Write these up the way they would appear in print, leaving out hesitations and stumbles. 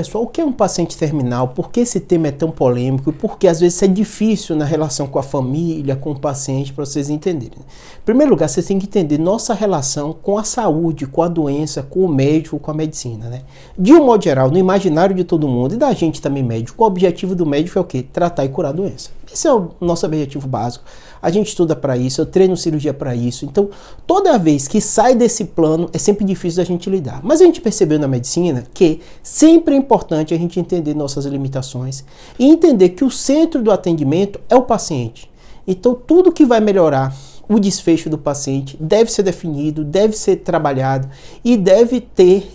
Pessoal, o que é um paciente terminal? Por que esse tema é tão polêmico? E por que às vezes é difícil na relação com a família, com o paciente, para vocês entenderem? Em primeiro lugar, vocês têm que entender nossa relação com a saúde, com a doença, com o médico, com a medicina, né? De um modo geral, no imaginário de todo mundo e da gente também médico, o objetivo do médico é o quê? Tratar e curar a doença. Esse é o nosso objetivo básico. A gente estuda para isso, eu treino cirurgia para isso. Então, toda vez que sai desse plano, é sempre difícil da gente lidar. Mas a gente percebeu na medicina que sempre é importante a gente entender nossas limitações e entender que o centro do atendimento é o paciente. Então, tudo que vai melhorar o desfecho do paciente deve ser definido, deve ser trabalhado e deve ter...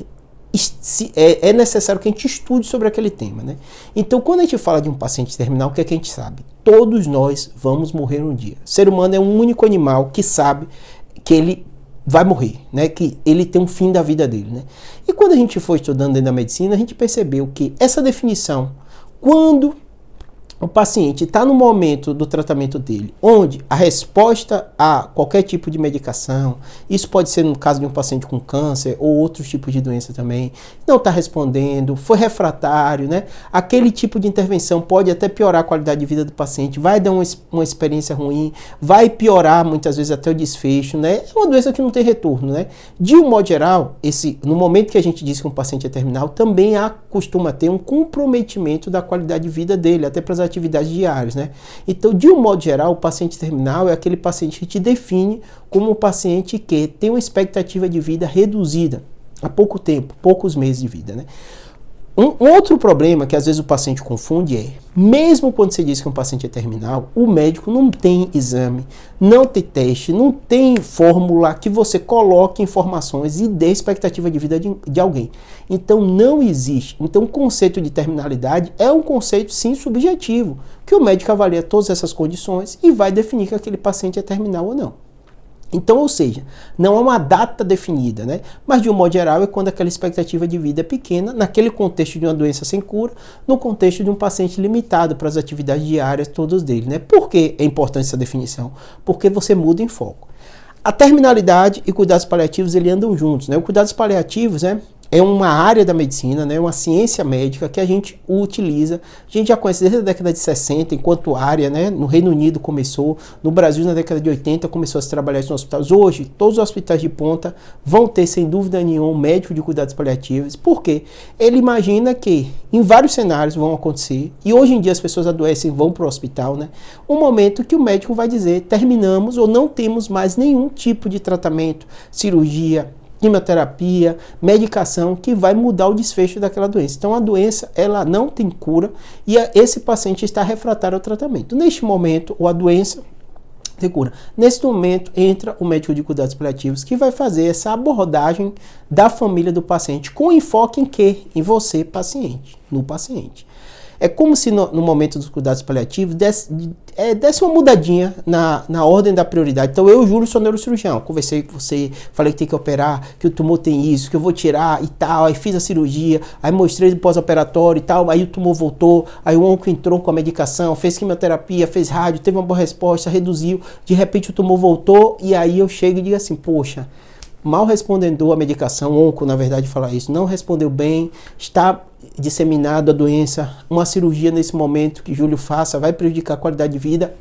É necessário que a gente estude sobre aquele tema, né? Então, quando a gente fala de um paciente terminal, o que é que a gente sabe? Todos nós vamos morrer um dia. O ser humano é um único animal que sabe que ele vai morrer, né? Que ele tem um fim da vida dele, né? E quando a gente foi estudando dentro da medicina, a gente percebeu que essa definição, quando o paciente está no momento do tratamento dele, onde a resposta a qualquer tipo de medicação, isso pode ser no caso de um paciente com câncer ou outros tipos de doença também, não está respondendo, foi refratário, né? Aquele tipo de intervenção pode até piorar a qualidade de vida do paciente, vai dar uma experiência ruim, vai piorar muitas vezes até o desfecho, né? É uma doença que não tem retorno, né? De um modo geral, no momento que a gente diz que um paciente é terminal, também costuma ter um comprometimento da qualidade de vida dele, até para as atividades diárias, né? Então, de um modo geral, o paciente terminal é aquele paciente que te define como um paciente que tem uma expectativa de vida reduzida há pouco tempo, poucos meses de vida, né? Um outro problema que às vezes o paciente confunde é, mesmo quando você diz que um paciente é terminal, o médico não tem exame, não tem teste, não tem fórmula que você coloque informações e dê expectativa de vida de alguém. Então não existe. Então o conceito de terminalidade é um conceito sim subjetivo, que o médico avalia todas essas condições e vai definir que aquele paciente é terminal ou não. Então, ou seja, não há uma data definida, né? Mas de um modo geral é quando aquela expectativa de vida é pequena, naquele contexto de uma doença sem cura, no contexto de um paciente limitado para as atividades diárias todas dele, né? Por que é importante essa definição? Porque você muda em foco. A terminalidade e cuidados paliativos, eles andam juntos, né? O cuidados paliativos, né, é uma área da medicina, né, uma ciência médica que a gente utiliza. A gente já conhece desde a década de 60 enquanto área, né? No Reino Unido começou, no Brasil na década de 80 começou a se trabalhar isso nos hospitais. Hoje, todos os hospitais de ponta vão ter, sem dúvida nenhuma, um médico de cuidados paliativos. Por quê? Ele imagina que em vários cenários vão acontecer, e hoje em dia as pessoas adoecem e vão para o hospital, né? Um momento que o médico vai dizer, terminamos ou não temos mais nenhum tipo de tratamento, cirurgia, quimioterapia, medicação que vai mudar o desfecho daquela doença. Então a doença, ela não tem cura e esse paciente está refratário ao tratamento. Neste momento, ou a doença tem cura. Nesse momento, entra o médico de cuidados paliativos que vai fazer essa abordagem da família do paciente com enfoque em quê? Em você, paciente, no paciente. É como se no momento dos cuidados paliativos desse uma mudadinha na ordem da prioridade. Então eu, Júlio, sou neurocirurgião. Conversei com você, falei que tem que operar, que o tumor tem isso, que eu vou tirar e tal. Aí fiz a cirurgia, aí mostrei o pós-operatório e tal. Aí o tumor voltou, aí o onco entrou com a medicação, fez quimioterapia, fez rádio, teve uma boa resposta, reduziu. De repente o tumor voltou e aí eu chego e digo assim, poxa, mal respondendo a medicação, onco, na verdade, fala isso, não respondeu bem, está disseminado a doença, uma cirurgia nesse momento que Júlio faça vai prejudicar a qualidade de vida.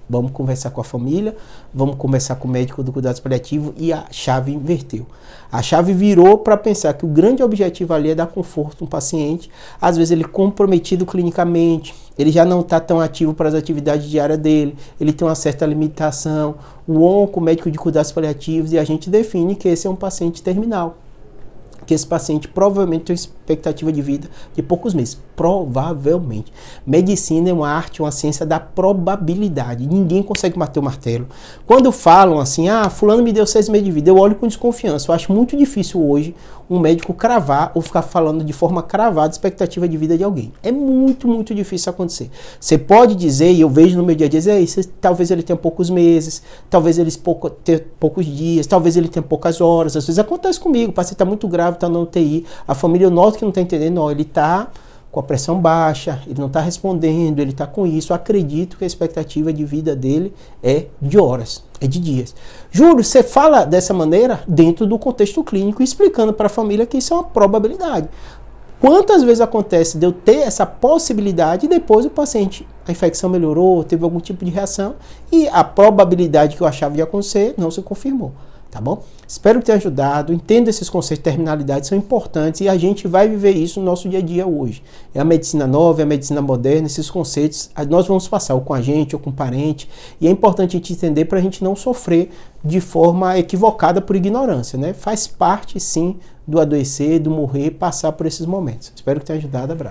Vamos conversar com a família, vamos conversar com o médico do cuidados paliativos e a chave inverteu. A chave virou para pensar que o grande objetivo ali é dar conforto ao paciente. Às vezes ele é comprometido clinicamente, ele já não está tão ativo para as atividades diárias dele, ele tem uma certa limitação. O onco, o médico de cuidados paliativos, e a gente define que esse é um paciente terminal. Que esse paciente provavelmente tem expectativa de vida de poucos meses. Provavelmente. Medicina é uma arte, uma ciência da probabilidade. Ninguém consegue bater o martelo. Quando falam assim, fulano me deu 6 meses de vida, eu olho com desconfiança. Eu acho muito difícil hoje um médico cravar ou ficar falando de forma cravada a expectativa de vida de alguém. É muito, muito difícil acontecer. Você pode dizer, e eu vejo no meu dia a dia, talvez ele tenha poucos meses, talvez ele tenha poucos dias, talvez ele tenha poucas horas. Às vezes acontece comigo, o paciente está muito grave, está na UTI, a família nota que não está entendendo, não, ele está com a pressão baixa, ele não está respondendo, ele está com isso. Eu acredito que a expectativa de vida dele é de horas, é de dias. Júlio, você fala dessa maneira dentro do contexto clínico, explicando para a família que isso é uma probabilidade. Quantas vezes acontece de eu ter essa possibilidade e depois o paciente, a infecção melhorou, teve algum tipo de reação e a probabilidade que eu achava de acontecer não se confirmou, tá bom? Espero que tenha ajudado, entenda esses conceitos de terminalidade, são importantes e a gente vai viver isso no nosso dia a dia hoje. É a medicina nova, é a medicina moderna, esses conceitos nós vamos passar ou com a gente ou com o parente e é importante a gente entender para a gente não sofrer de forma equivocada por ignorância, né? Faz parte sim do adoecer, do morrer, passar por esses momentos. Espero que tenha ajudado, abraço.